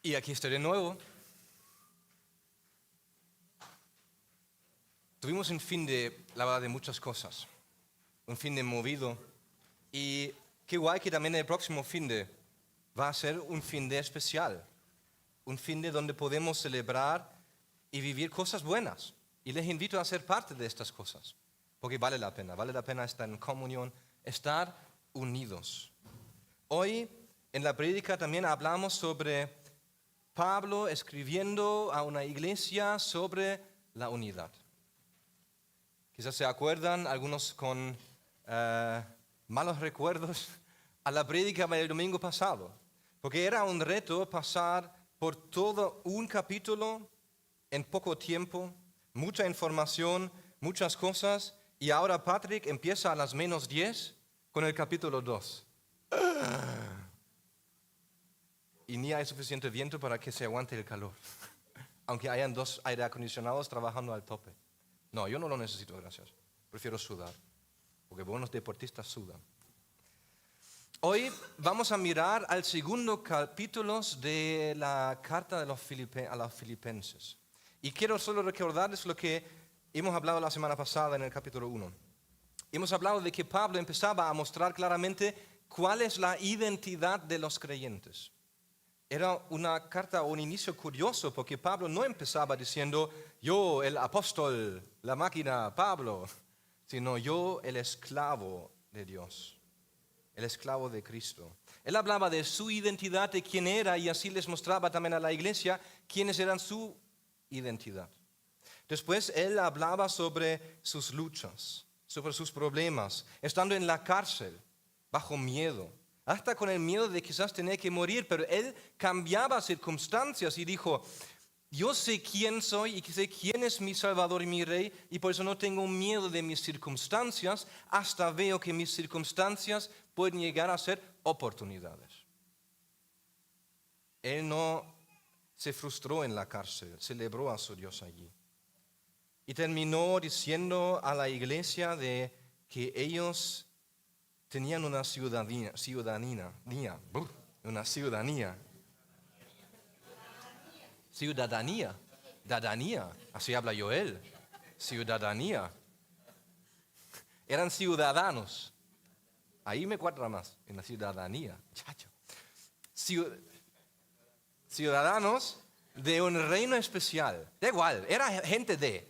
Y aquí estoy de nuevo. Tuvimos un fin de, la verdad, de muchas cosas. Un fin de movido. Y qué guay que también el próximo fin de va a ser un fin de especial. Un fin de donde podemos celebrar y vivir cosas buenas. Y les invito a ser parte de estas cosas. Porque vale la pena estar en comunión, estar unidos. Hoy en la prédica también hablamos sobre Pablo escribiendo a una iglesia sobre la unidad. Quizás se acuerdan algunos con malos recuerdos a la prédica del domingo pasado, porque era un reto pasar por todo un capítulo en poco tiempo, mucha información, muchas cosas, y ahora Patrick empieza a las -10 con el capítulo 2. Y ni hay suficiente viento para que se aguante el calor, aunque hayan 2 aire acondicionados trabajando al tope. No, yo no lo necesito, gracias. Prefiero sudar, porque buenos deportistas sudan. Hoy vamos a mirar al segundo capítulo de la carta de a los filipenses. Y quiero solo recordarles lo que hemos hablado la semana pasada en el capítulo 1. Hemos hablado de que Pablo empezaba a mostrar claramente cuál es la identidad de los creyentes. Era una carta o un inicio curioso porque Pablo no empezaba diciendo yo el apóstol, la máquina Pablo, sino yo el esclavo de Dios, el esclavo de Cristo. Él hablaba de su identidad, de quién era, y así les mostraba también a la iglesia quiénes eran su identidad. Después él hablaba sobre sus luchas, sobre sus problemas, estando en la cárcel, bajo miedo. Hasta con el miedo de quizás tener que morir, pero él cambiaba circunstancias y dijo, yo sé quién soy y sé quién es mi Salvador y mi Rey, y por eso no tengo miedo de mis circunstancias, hasta veo que mis circunstancias pueden llegar a ser oportunidades. Él no se frustró en la cárcel, celebró a su Dios allí. Y terminó diciendo a la iglesia de que ellos tenían una ciudadanía, así habla Joel, ciudadanía. Eran ciudadanos, ahí me cuadra más, en la ciudadanía, chacho. Ciudadanos de un reino especial, da igual, era gente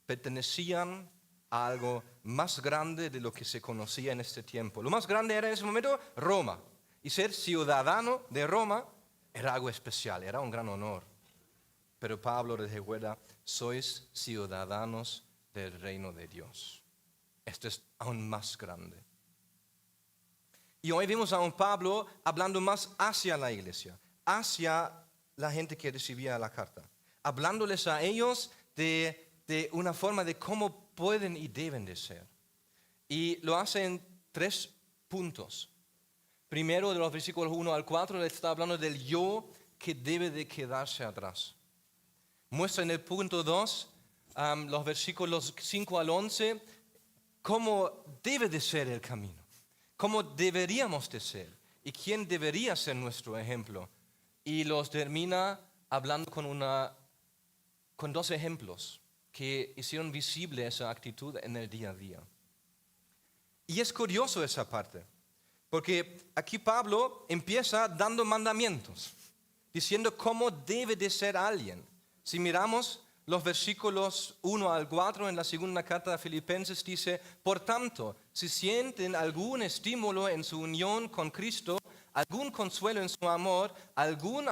pertenecían a algo más grande de lo que se conocía en este tiempo. Lo más grande era en ese momento Roma. Y ser ciudadano de Roma era algo especial, era un gran honor. Pero Pablo les recuerda, sois ciudadanos del reino de Dios. Esto es aún más grande. Y hoy vemos a un Pablo hablando más hacia la iglesia, hacia la gente que recibía la carta, hablándoles a ellos de una forma de cómo pueden y deben de ser. Y lo hace en 3 puntos. Primero, de los versículos 1 al 4, le está hablando del yo que debe de quedarse atrás. Muestra en el punto 2, los versículos 5 al 11, cómo debe de ser el camino, cómo deberíamos de ser y quién debería ser nuestro ejemplo. Y los termina hablando con 2 ejemplos que hicieron visible esa actitud en el día a día. Y es curioso esa parte, porque aquí Pablo empieza dando mandamientos, diciendo cómo debe de ser alguien. Si miramos los versículos 1 al 4 en la segunda carta de Filipenses, dice, por tanto, si sienten algún estímulo en su unión con Cristo, algún consuelo en su amor, algún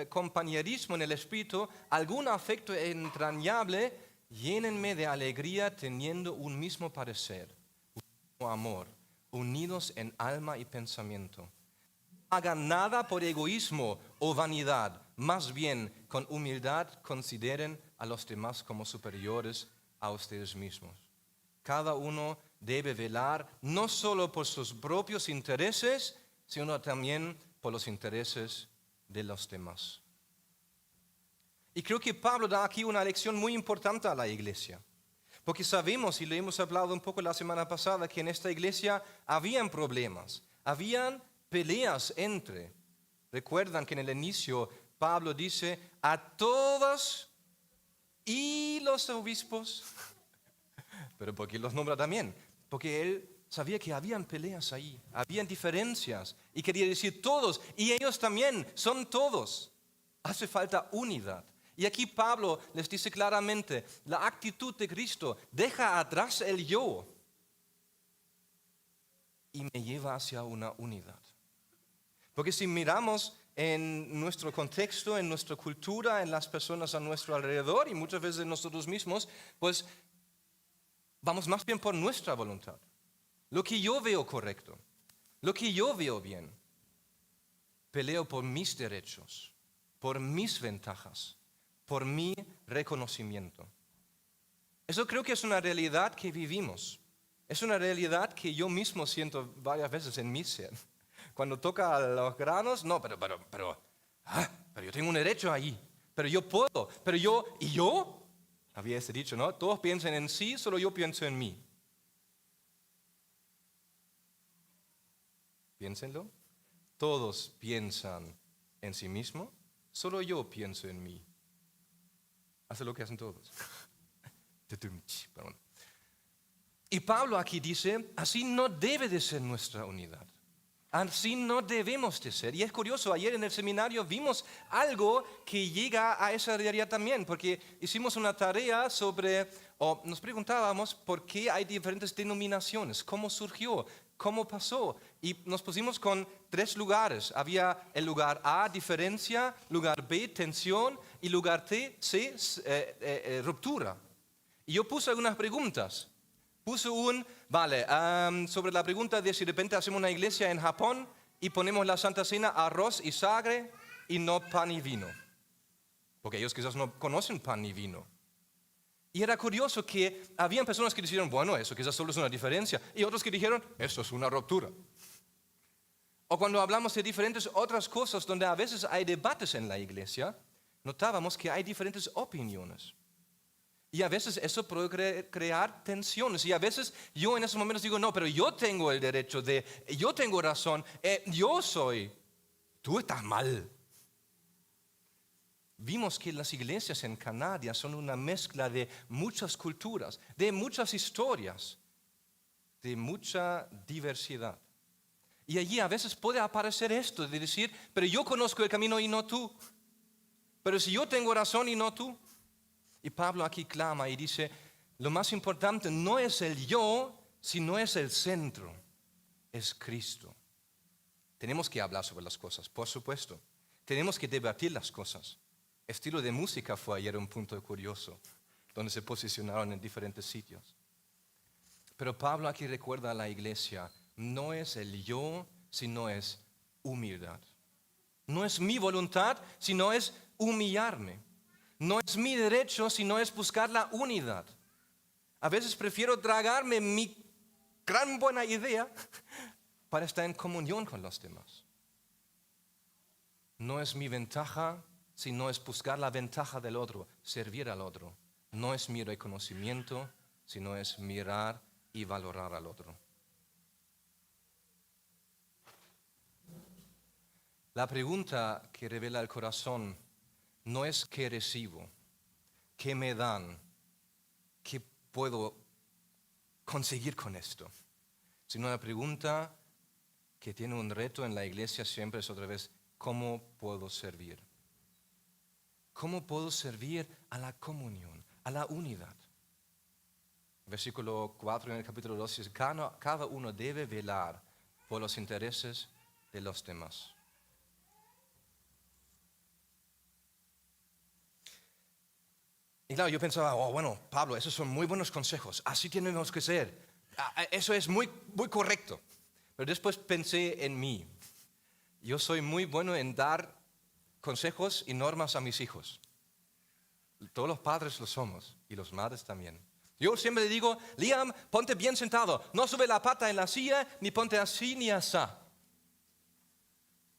compañerismo en el Espíritu, algún afecto entrañable, llénenme de alegría teniendo un mismo parecer, un mismo amor, unidos en alma y pensamiento. No hagan nada por egoísmo o vanidad, más bien con humildad consideren a los demás como superiores a ustedes mismos. Cada uno debe velar no solo por sus propios intereses, sino también por los intereses de los demás. Y creo que Pablo da aquí una lección muy importante a la iglesia. Porque sabemos, y le hemos hablado un poco la semana pasada, que en esta iglesia habían problemas, habían peleas entre Recuerdan que en el inicio Pablo dice a todos y los obispos, pero ¿por qué los nombra también? Porque él sabía que habían peleas ahí, habían diferencias y quería decir todos y ellos también son todos. Hace falta unidad. Y aquí Pablo les dice claramente, la actitud de Cristo deja atrás el yo y me lleva hacia una unidad. Porque si miramos en nuestro contexto, en nuestra cultura, en las personas a nuestro alrededor y muchas veces nosotros mismos, pues vamos más bien por nuestra voluntad. Lo que yo veo correcto, lo que yo veo bien. Peleo por mis derechos, por mis ventajas, por mi reconocimiento. Eso creo que es una realidad que vivimos. Es una realidad que yo mismo siento varias veces en mi ser. Cuando toca los granos, no, pero yo tengo un derecho ahí. Pero yo puedo, ¿y yo? Había ese dicho, ¿no? Todos piensan en sí, solo yo pienso en mí. Piénsenlo. Todos piensan en sí mismo, solo yo pienso en mí. Hace lo que hacen todos. Y Pablo aquí dice, así no debe de ser nuestra unidad. Así no debemos de ser. Y es curioso, ayer en el seminario vimos algo que llega a esa realidad también, porque hicimos una tarea o nos preguntábamos por qué hay diferentes denominaciones, cómo surgió, cómo pasó. Y nos pusimos con 3 lugares. Había el lugar A, diferencia, lugar B, tensión, y lugar C, ruptura. Y yo puse algunas preguntas. Puse sobre la pregunta de si de repente hacemos una iglesia en Japón y ponemos la Santa Cena arroz y sangre y no pan y vino. Porque ellos quizás no conocen pan ni vino. Y era curioso que habían personas que dijeron, bueno, eso quizás solo es una diferencia. Y otros que dijeron, eso es una ruptura. O cuando hablamos de diferentes otras cosas donde a veces hay debates en la iglesia, notábamos que hay diferentes opiniones. Y a veces eso puede crear tensiones. Y a veces yo en esos momentos digo, no, pero yo tengo el derecho yo tengo razón, tú estás mal. Vimos que las iglesias en Canadá son una mezcla de muchas culturas, de muchas historias, de mucha diversidad. Y allí a veces puede aparecer esto de decir, pero yo conozco el camino y no tú. Pero si yo tengo razón y no tú. Y Pablo aquí clama y dice, lo más importante no es el yo, sino es el centro, es Cristo. Tenemos que hablar sobre las cosas, por supuesto. Tenemos que debatir las cosas. Estilo de música fue ayer un punto curioso, donde se posicionaron en diferentes sitios. Pero Pablo aquí recuerda a la iglesia, no es el yo, sino es humildad. No es mi voluntad, sino es humillarme. No es mi derecho, sino es buscar la unidad. A veces prefiero tragarme mi gran buena idea para estar en comunión con los demás. No es mi ventaja, sino es buscar la ventaja del otro, servir al otro. No es mi reconocimiento, sino es mirar y valorar al otro. La pregunta que revela el corazón no es qué recibo, qué me dan, qué puedo conseguir con esto, sino la pregunta que tiene un reto en la iglesia siempre es otra vez, ¿cómo puedo servir? ¿Cómo puedo servir a la comunión, a la unidad? Versículo 4 en el capítulo 2 dice, cada uno debe velar por los intereses de los demás. Y claro, yo pensaba, bueno, Pablo, esos son muy buenos consejos, así tenemos que ser. Eso es muy, muy correcto. Pero después pensé en mí. Yo soy muy bueno en dar consejos y normas a mis hijos. Todos los padres lo somos y los madres también. Yo siempre le digo, Liam, ponte bien sentado, no sube la pata en la silla, ni ponte así ni asá.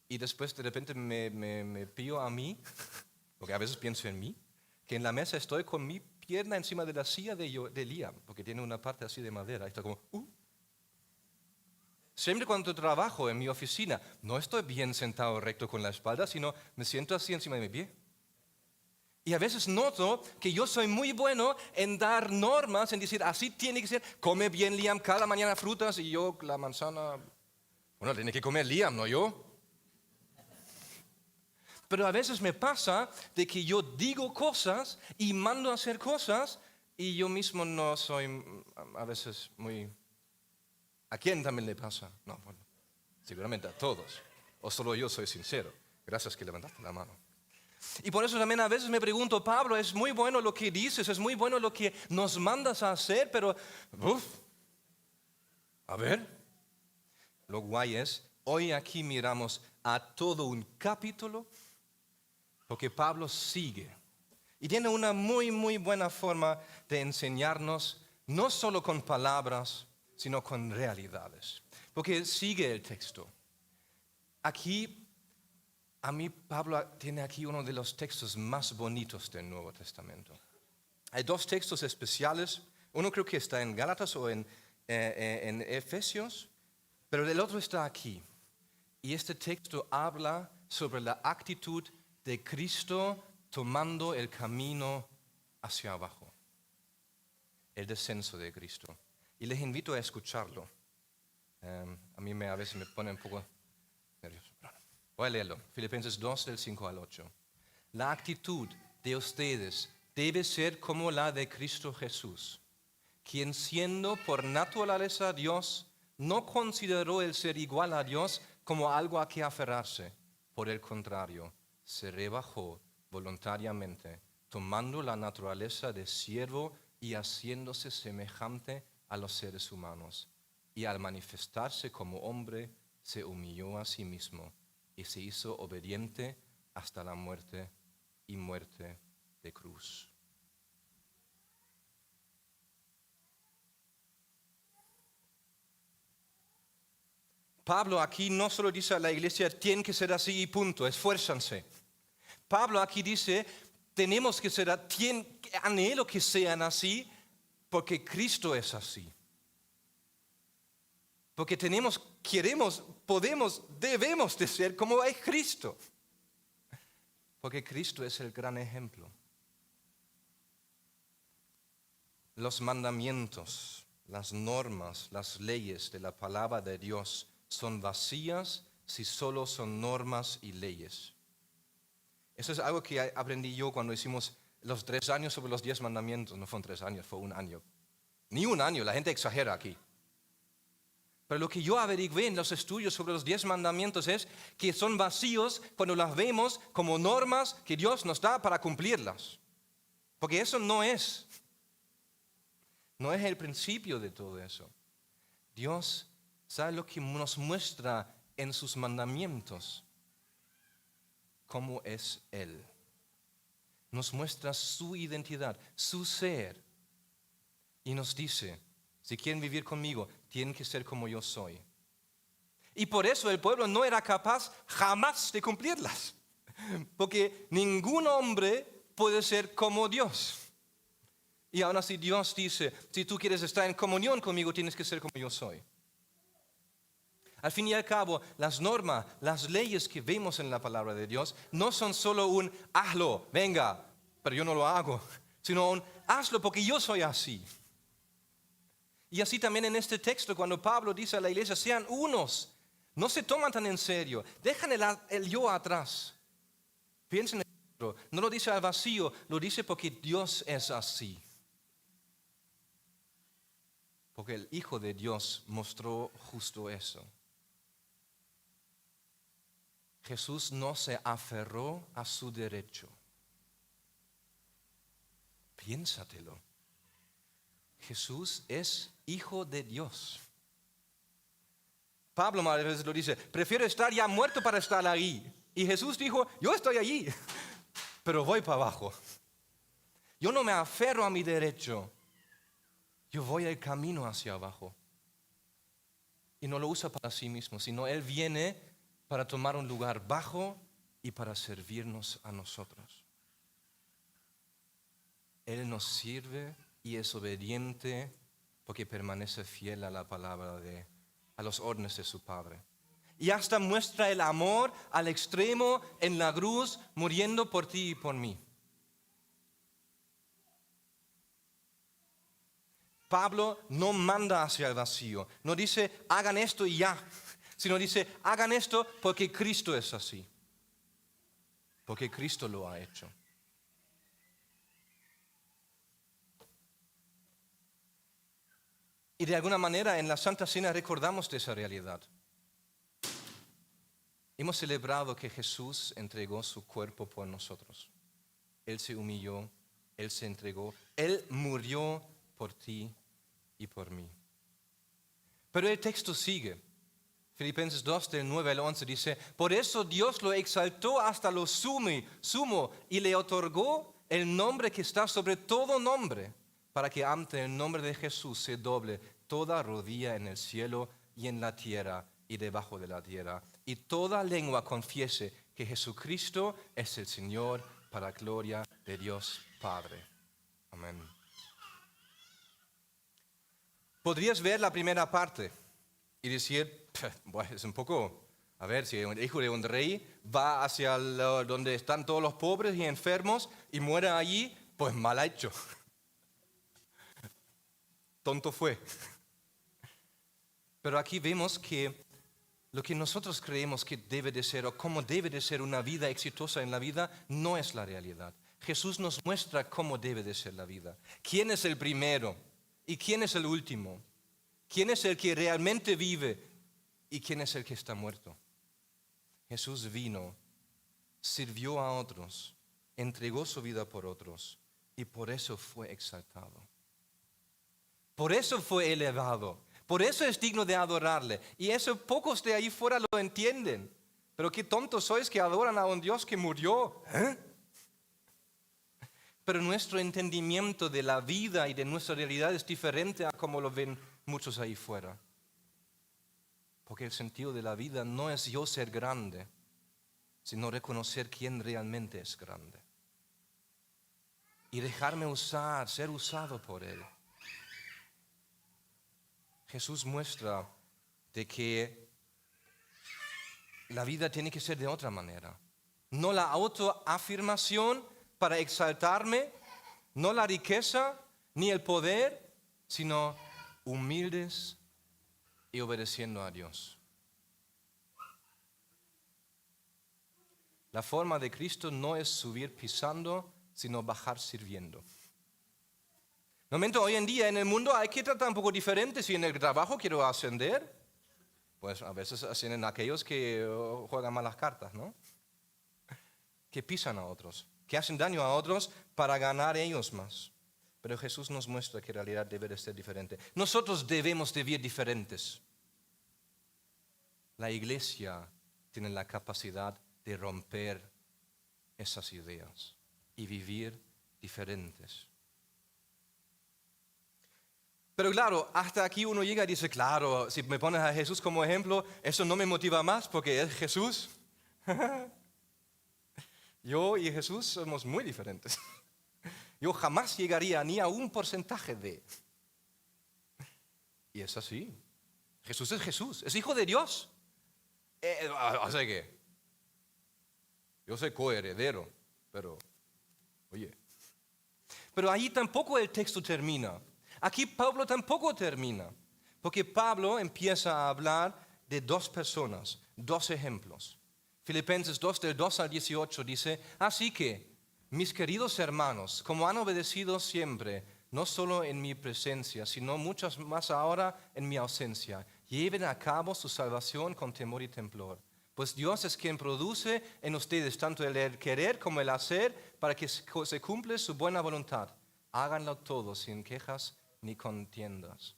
Y después de repente me pillo a mí, porque a veces pienso en mí, que en la mesa estoy con mi pierna encima de la silla de Liam, porque tiene una parte así de madera. Y está como, Siempre cuando trabajo en mi oficina, no estoy bien sentado recto con la espalda, sino me siento así encima de mi pie. Y a veces noto que yo soy muy bueno en dar normas, en decir, así tiene que ser. Come bien, Liam, cada mañana frutas y yo la manzana. Bueno, tiene que comer Liam, no yo. Pero a veces me pasa de que yo digo cosas y mando a hacer cosas y yo mismo no soy a veces muy... ¿A quién también le pasa? No, bueno, seguramente a todos. O solo yo soy sincero. Gracias que levantaste la mano. Y por eso también a veces me pregunto, Pablo, es muy bueno lo que dices, es muy bueno lo que nos mandas a hacer, pero, a ver, lo guay es, hoy aquí miramos a todo un capítulo, porque Pablo sigue. Y tiene una muy, muy buena forma de enseñarnos, no solo con palabras, sino con realidades. Porque sigue el texto. Aquí a mí Pablo tiene aquí uno de los textos más bonitos del Nuevo Testamento. Hay dos textos especiales. Uno creo que está en Gálatas o en Efesios, pero el otro está aquí. Y este texto habla sobre la actitud de Cristo tomando el camino hacia abajo. El descenso de Cristo. Y les invito a escucharlo. A mí a veces me pone un poco nervioso. Voy a leerlo. Filipenses 2, del 5 al 8. La actitud de ustedes debe ser como la de Cristo Jesús, quien siendo por naturaleza Dios, no consideró el ser igual a Dios como algo a que aferrarse. Por el contrario, se rebajó voluntariamente, tomando la naturaleza de siervo y haciéndose semejante a los seres humanos. Y al manifestarse como hombre, se humilló a sí mismo y se hizo obediente hasta la muerte y muerte de cruz. Pablo aquí no solo dice a la iglesia, tienen que ser así y punto, esfuérzanse. Pablo aquí dice, tenemos que ser, anhelo que sean así, porque Cristo es así. Porque queremos, podemos, debemos de ser como es Cristo. Porque Cristo es el gran ejemplo. Los mandamientos, las normas, las leyes de la palabra de Dios son vacías si solo son normas y leyes. Eso es algo que aprendí yo cuando hicimos los 3 años sobre los 10 mandamientos. No fueron 3 años, fue 1 año. Ni 1 año, la gente exagera aquí. Pero lo que yo averigüé en los estudios sobre los 10 mandamientos es que son vacíos cuando las vemos como normas que Dios nos da para cumplirlas. Porque eso no es el principio de todo eso. Dios sabe lo que nos muestra en sus mandamientos, cómo es Él. Nos muestra su identidad, su ser. Y nos dice, si quieren vivir conmigo, tienen que ser como yo soy. Y por eso el pueblo no era capaz jamás de cumplirlas. Porque ningún hombre puede ser como Dios. Y aún así Dios dice, si tú quieres estar en comunión conmigo, tienes que ser como yo soy. Al fin y al cabo, las normas, las leyes que vemos en la palabra de Dios no son solo un hazlo, venga, pero yo no lo hago, sino un hazlo porque yo soy así. Y así también en este texto, cuando Pablo dice a la iglesia, sean unos, no se toman tan en serio, dejan el yo atrás. Piensen en esto, no lo dice al vacío, lo dice porque Dios es así. Porque el Hijo de Dios mostró justo eso. Jesús no se aferró a su derecho. Piénsatelo. Jesús es Hijo de Dios. Pablo a veces lo dice, prefiero estar ya muerto para estar ahí. Y Jesús dijo, yo estoy allí, pero voy para abajo. Yo no me aferro a mi derecho. Yo voy el camino hacia abajo. Y no lo usa para sí mismo, sino Él viene para tomar un lugar bajo y para servirnos a nosotros. Él nos sirve y es obediente porque permanece fiel a la palabra a los órdenes de su Padre. Y hasta muestra el amor al extremo en la cruz, muriendo por ti y por mí. Pablo no manda hacia el vacío, no dice hagan esto y ya, sino dice hagan esto porque Cristo es así, porque Cristo lo ha hecho. Y de alguna manera en la Santa Cena recordamos de esa realidad. Hemos celebrado que Jesús entregó su cuerpo por nosotros. Él se humilló, Él se entregó, Él murió por ti y por mí. Pero el texto sigue. Filipenses 2, del 9 al 11 dice, por eso Dios lo exaltó hasta lo sumo y le otorgó el nombre que está sobre todo nombre, para que ante el nombre de Jesús se doble toda rodilla en el cielo y en la tierra y debajo de la tierra, y toda lengua confiese que Jesucristo es el Señor, para gloria de Dios Padre. Amén. Podrías ver la primera parte y decir, bueno, es un poco, a ver, si el hijo de un rey va hacia donde están todos los pobres y enfermos y muere allí, pues mal ha hecho. Tonto fue. Pero aquí vemos que lo que nosotros creemos que debe de ser o cómo debe de ser una vida exitosa en la vida no es la realidad. Jesús nos muestra cómo debe de ser la vida. ¿Quién es el primero y quién es el último? ¿Quién es el que realmente vive y quién es el que está muerto? Jesús vino, sirvió a otros, entregó su vida por otros y por eso fue exaltado. Por eso fue elevado. Por eso es digno de adorarle. Y eso pocos de ahí fuera lo entienden. Pero qué tontos sois que adoran a un Dios que murió. Pero nuestro entendimiento de la vida y de nuestra realidad es diferente a como lo ven muchos ahí fuera. Porque el sentido de la vida no es yo ser grande, sino reconocer quién realmente es grande. Y dejarme usar, ser usado por Él. Jesús muestra de que la vida tiene que ser de otra manera. No la autoafirmación para exaltarme, no la riqueza ni el poder, sino humildes y obedeciendo a Dios. La forma de Cristo no es subir pisando, sino bajar sirviendo. Normalmente hoy en día en el mundo hay que tratar un poco diferente. Si en el trabajo quiero ascender, pues a veces ascienden aquellos que juegan malas cartas, ¿no? Que pisan a otros, que hacen daño a otros para ganar ellos más. Pero Jesús nos muestra que en realidad debe de ser diferente. Nosotros debemos de vivir diferentes. La iglesia tiene la capacidad de romper esas ideas y vivir diferentes. Pero claro, hasta aquí uno llega y dice, claro, si me pones a Jesús como ejemplo, eso no me motiva más porque es Jesús. Yo y Jesús somos muy diferentes. Yo jamás llegaría ni a un porcentaje de. Y es así. Jesús es Jesús, es hijo de Dios. O sea que yo soy coheredero, pero oye. Pero ahí tampoco el texto termina. Aquí Pablo tampoco termina, porque Pablo empieza a hablar de dos personas, dos ejemplos. Filipenses 2, del 2 al 18 dice, así que, mis queridos hermanos, como han obedecido siempre, no solo en mi presencia, sino muchas más ahora en mi ausencia, lleven a cabo su salvación con temor y temblor. Pues Dios es quien produce en ustedes tanto el querer como el hacer para que se cumpla su buena voluntad. Háganlo todo sin quejas ni contiendas,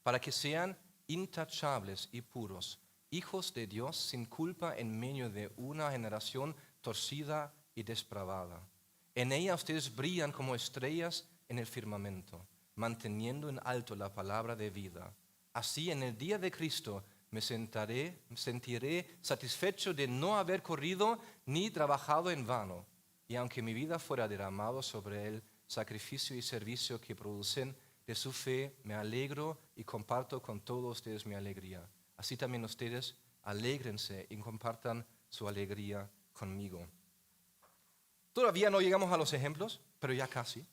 para que sean intachables y puros, hijos de Dios sin culpa en medio de una generación torcida y depravada. En ella ustedes brillan como estrellas en el firmamento, manteniendo en alto la palabra de vida. Así en el día de Cristo me sentiré satisfecho de no haber corrido ni trabajado en vano, y aunque mi vida fuera derramado sobre él, sacrificio y servicio que producen de su fe, me alegro y comparto con todos ustedes mi alegría. Así también ustedes alégrense y compartan su alegría conmigo. Todavía no llegamos a los ejemplos, pero ya casi.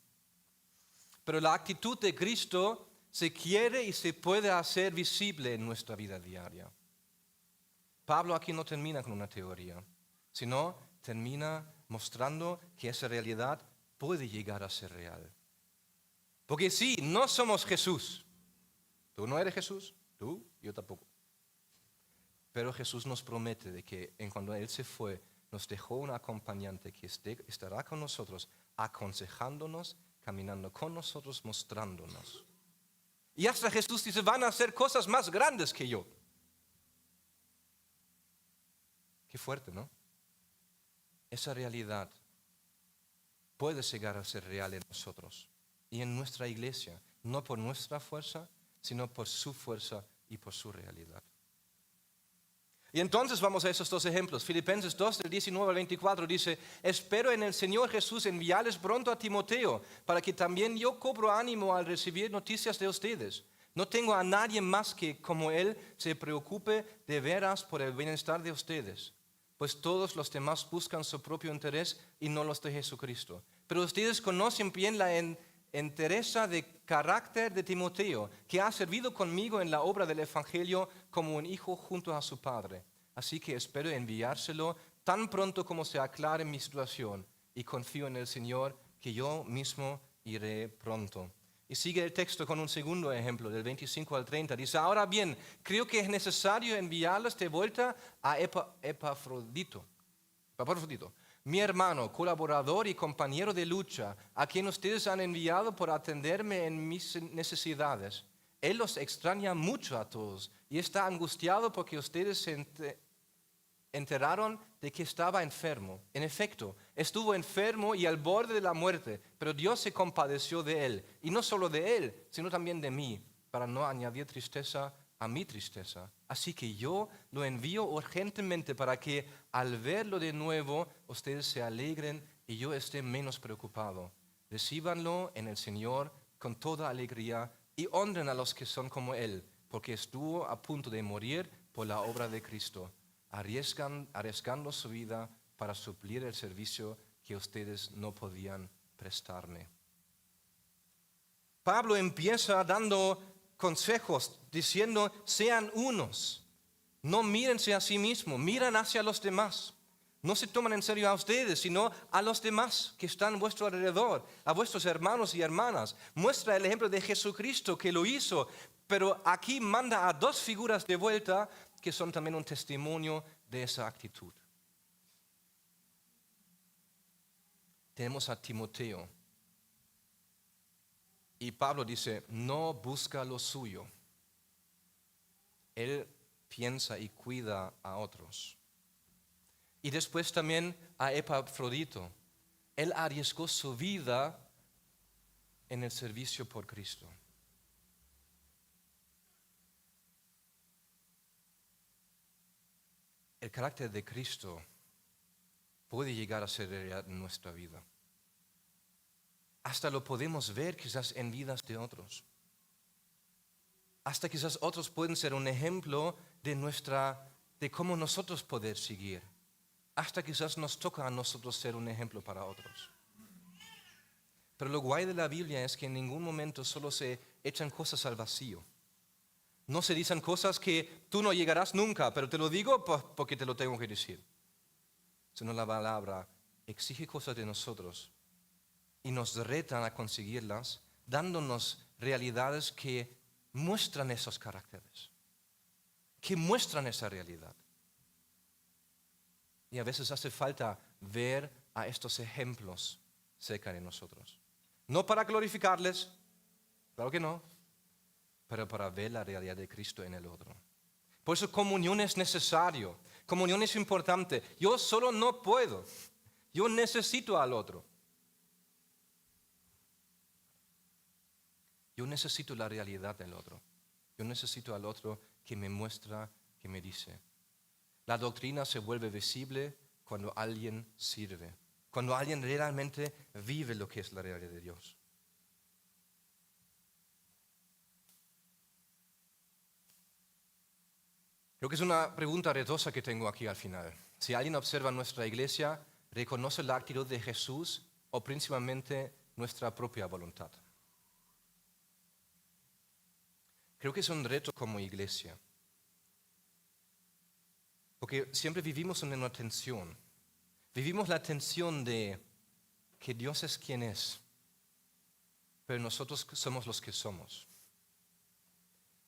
Pero la actitud de Cristo se quiere y se puede hacer visible en nuestra vida diaria. Pablo aquí no termina con una teoría, sino termina mostrando que esa realidad puede llegar a ser real. Porque sí, no somos Jesús. Tú no eres Jesús, yo tampoco. Pero Jesús nos promete de que cuando Él se fue, nos dejó un acompañante que estará con nosotros, aconsejándonos, caminando con nosotros, mostrándonos. Y hasta Jesús dice, van a hacer cosas más grandes que yo. Qué fuerte, ¿no? Esa realidad puede llegar a ser real en nosotros y en nuestra iglesia, no por nuestra fuerza, sino por su fuerza y por su realidad. Y entonces vamos a esos dos ejemplos. Filipenses 2, del 19 al 24 dice, espero en el Señor Jesús enviarles pronto a Timoteo, para que también yo cobro ánimo al recibir noticias de ustedes. No tengo a nadie más que, como él, se preocupe de veras por el bienestar de ustedes, pues todos los demás buscan su propio interés y no los de Jesucristo. Pero ustedes conocen bien la entereza de carácter de Timoteo, que ha servido conmigo en la obra del Evangelio como un hijo junto a su padre. Así que espero enviárselo tan pronto como se aclare mi situación y confío en el Señor que yo mismo iré pronto. Y sigue el texto con un segundo ejemplo, del 25 al 30. Dice, ahora bien, creo que es necesario enviarles de vuelta a Epafrodito, mi hermano, colaborador y compañero de lucha, a quien ustedes han enviado por atenderme en mis necesidades. Él los extraña mucho a todos y está angustiado porque ustedes se enteraron de que estaba enfermo. En efecto, estuvo enfermo y al borde de la muerte, pero Dios se compadeció de él, y no solo de él, sino también de mí, para no añadir tristeza a mi tristeza. Así que yo lo envío urgentemente para que al verlo de nuevo ustedes se alegren y yo esté menos preocupado. Recíbanlo en el Señor con toda alegría y honren a los que son como Él, porque estuvo a punto de morir por la obra de Cristo, arriesgando su vida para suplir el servicio que ustedes no podían prestarme. Pablo empieza dando consejos diciendo, sean unos, no mírense a sí mismos, miran hacia los demás. No se toman en serio a ustedes, sino a los demás que están a vuestro alrededor, a vuestros hermanos y hermanas. Muestra el ejemplo de Jesucristo que lo hizo, pero aquí manda a dos figuras de vuelta que son también un testimonio de esa actitud. Tenemos a Timoteo. Y Pablo dice, no busca lo suyo. Él piensa y cuida a otros. Y después también a Epafrodito. Él arriesgó su vida en el servicio por Cristo. El carácter de Cristo puede llegar a ser realidad en nuestra vida. Hasta lo podemos ver quizás en vidas de otros. Hasta quizás otros pueden ser un ejemplo de cómo nosotros poder seguir. Hasta quizás nos toca a nosotros ser un ejemplo para otros. Pero lo guay de la Biblia es que en ningún momento solo se echan cosas al vacío. No se dicen cosas que tú no llegarás nunca, pero te lo digo porque te lo tengo que decir. Sino la palabra exige cosas de nosotros y nos retan a conseguirlas, dándonos realidades que muestran esos caracteres, que muestran esa realidad. Y a veces hace falta ver a estos ejemplos cerca de nosotros. No para glorificarles, claro que no, pero para ver la realidad de Cristo en el otro. Por eso comunión es necesario, comunión es importante. Yo solo no puedo, yo necesito al otro. Yo necesito la realidad del otro. Yo necesito al otro que me muestra, que me dice. La doctrina se vuelve visible cuando alguien sirve, cuando alguien realmente vive lo que es la realidad de Dios. Creo que es una pregunta retosa que tengo aquí al final. Si alguien observa nuestra iglesia, ¿reconoce la actitud de Jesús o principalmente nuestra propia voluntad? Creo que es un reto como iglesia, porque siempre vivimos en una tensión. Vivimos la tensión de que Dios es quien es, pero nosotros somos los que somos.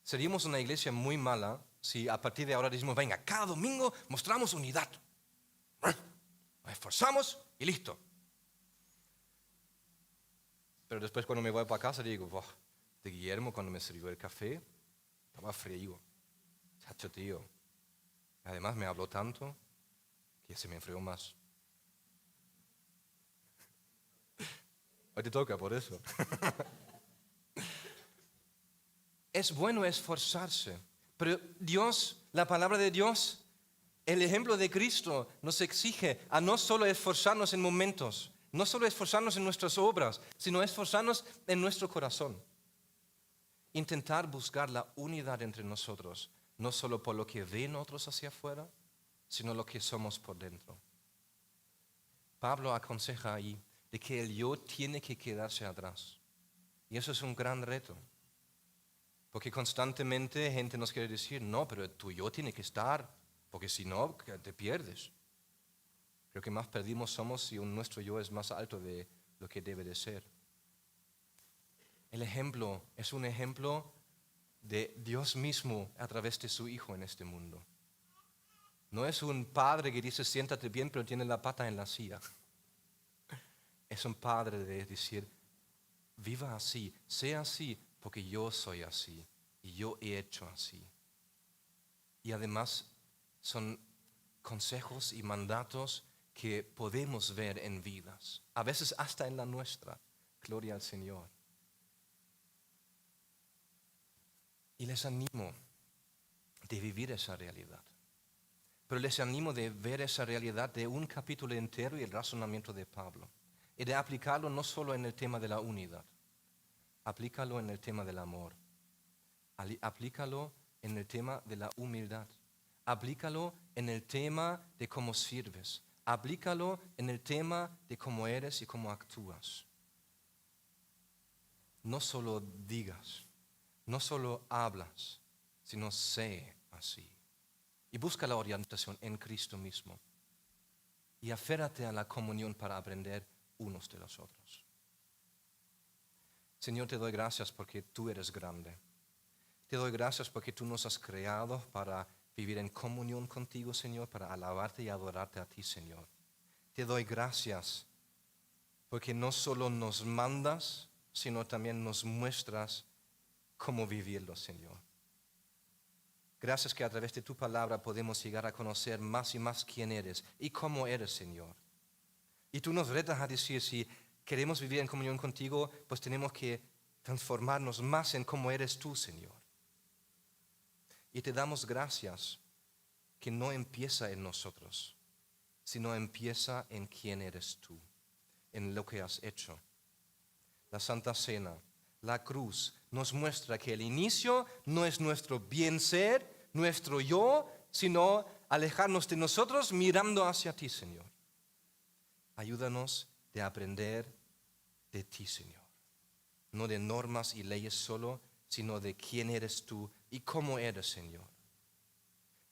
Seríamos una iglesia muy mala si a partir de ahora decimos, venga, cada domingo mostramos unidad. Nos esforzamos y listo. Pero después cuando me voy para casa digo, de Guillermo cuando me sirvió el café, estaba frío. Chacho tío. Además me habló tanto que se me enfrió más. Hoy te toca por eso. Es bueno esforzarse, pero Dios, la palabra de Dios, el ejemplo de Cristo nos exige a no solo esforzarnos en momentos, no solo esforzarnos en nuestras obras, sino esforzarnos en nuestro corazón. Intentar buscar la unidad entre nosotros, no solo por lo que ven otros hacia afuera, sino lo que somos por dentro. Pablo aconseja ahí de que el yo tiene que quedarse atrás. Y eso es un gran reto. Porque constantemente gente nos quiere decir, no, pero tu yo tiene que estar, porque si no, te pierdes. Creo que más perdidos somos si nuestro yo es más alto de lo que debe de ser. El ejemplo es un ejemplo de Dios mismo a través de su Hijo en este mundo. No es un padre que dice, siéntate bien, pero tiene la pata en la silla. Es un padre de decir, viva así, sea así, porque yo soy así y yo he hecho así. Y además son consejos y mandatos que podemos ver en vidas, a veces hasta en la nuestra. Gloria al Señor. Y les animo de vivir esa realidad. Pero les animo de ver esa realidad de un capítulo entero y el razonamiento de Pablo. Y de aplicarlo no solo en el tema de la unidad, aplícalo en el tema del amor, aplícalo en el tema de la humildad, aplícalo en el tema de cómo sirves, aplícalo en el tema de cómo eres y cómo actúas. No solo digas, no solo hablas, sino sé así. Y busca la orientación en Cristo mismo. Y aférrate a la comunión para aprender unos de los otros. Señor, te doy gracias porque tú eres grande. Te doy gracias porque tú nos has creado para vivir en comunión contigo, Señor, para alabarte y adorarte a ti, Señor. Te doy gracias porque no solo nos mandas, sino también nos muestras cómo vivirlo, Señor. Gracias que a través de tu palabra podemos llegar a conocer más y más quién eres y cómo eres, Señor. Y tú nos retas a decir, si queremos vivir en comunión contigo, pues tenemos que transformarnos más en cómo eres tú, Señor. Y te damos gracias que no empieza en nosotros, sino empieza en quién eres tú, en lo que has hecho. La Santa Cena, la cruz, nos muestra que el inicio no es nuestro bien ser, nuestro yo, sino alejarnos de nosotros mirando hacia ti, Señor. Ayúdanos de aprender de ti, Señor. No de normas y leyes solo, sino de quién eres tú y cómo eres, Señor.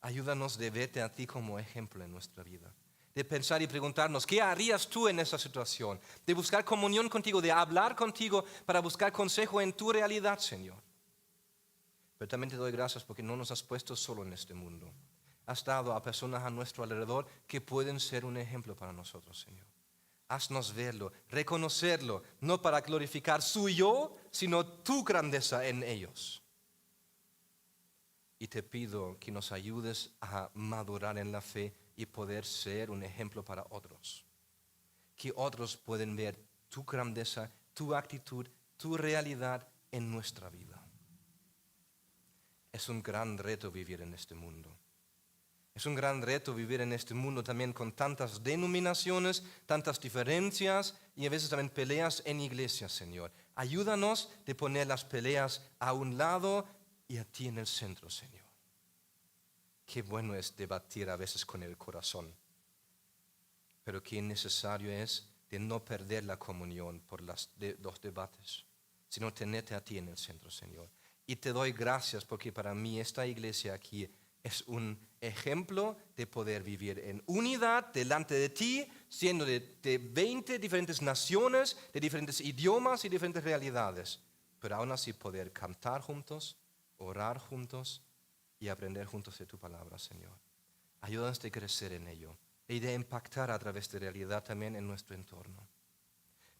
Ayúdanos de verte a ti como ejemplo en nuestra vida. De pensar y preguntarnos, ¿qué harías tú en esa situación? De buscar comunión contigo, de hablar contigo para buscar consejo en tu realidad, Señor. Pero también te doy gracias porque no nos has puesto solo en este mundo. Has dado a personas a nuestro alrededor que pueden ser un ejemplo para nosotros, Señor. Haznos verlo, reconocerlo, no para glorificar su yo, sino tu grandeza en ellos. Y te pido que nos ayudes a madurar en la fe y poder ser un ejemplo para otros. Que otros pueden ver tu grandeza, tu actitud, tu realidad en nuestra vida. Es un gran reto vivir en este mundo. Es un gran reto vivir en este mundo también con tantas denominaciones, tantas diferencias y a veces también peleas en iglesias, Señor. Ayúdanos de poner las peleas a un lado y a ti en el centro, Señor. qué bueno es debatir a veces con el corazón, pero qué necesario es de no perder la comunión por los debates, sino tenerte a ti en el centro, Señor. Y te doy gracias porque para mí esta iglesia aquí es un ejemplo de poder vivir en unidad delante de ti, siendo de 20 diferentes naciones, de diferentes idiomas y diferentes realidades, pero aún así poder cantar juntos, orar juntos y aprender juntos de tu palabra, Señor. Ayúdanos a crecer en ello y de impactar a través de realidad también en nuestro entorno.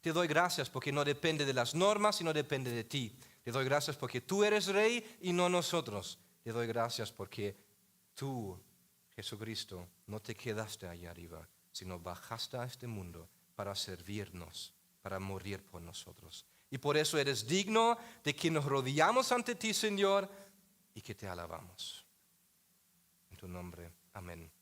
Te doy gracias porque no depende de las normas, sino depende de ti. Te doy gracias porque tú eres rey y no nosotros. Te doy gracias porque tú, Jesucristo, no te quedaste allá arriba, sino bajaste a este mundo para servirnos, para morir por nosotros. Y por eso eres digno de que nos rodeamos ante ti, Señor, y que te alabamos. En tu nombre, amén.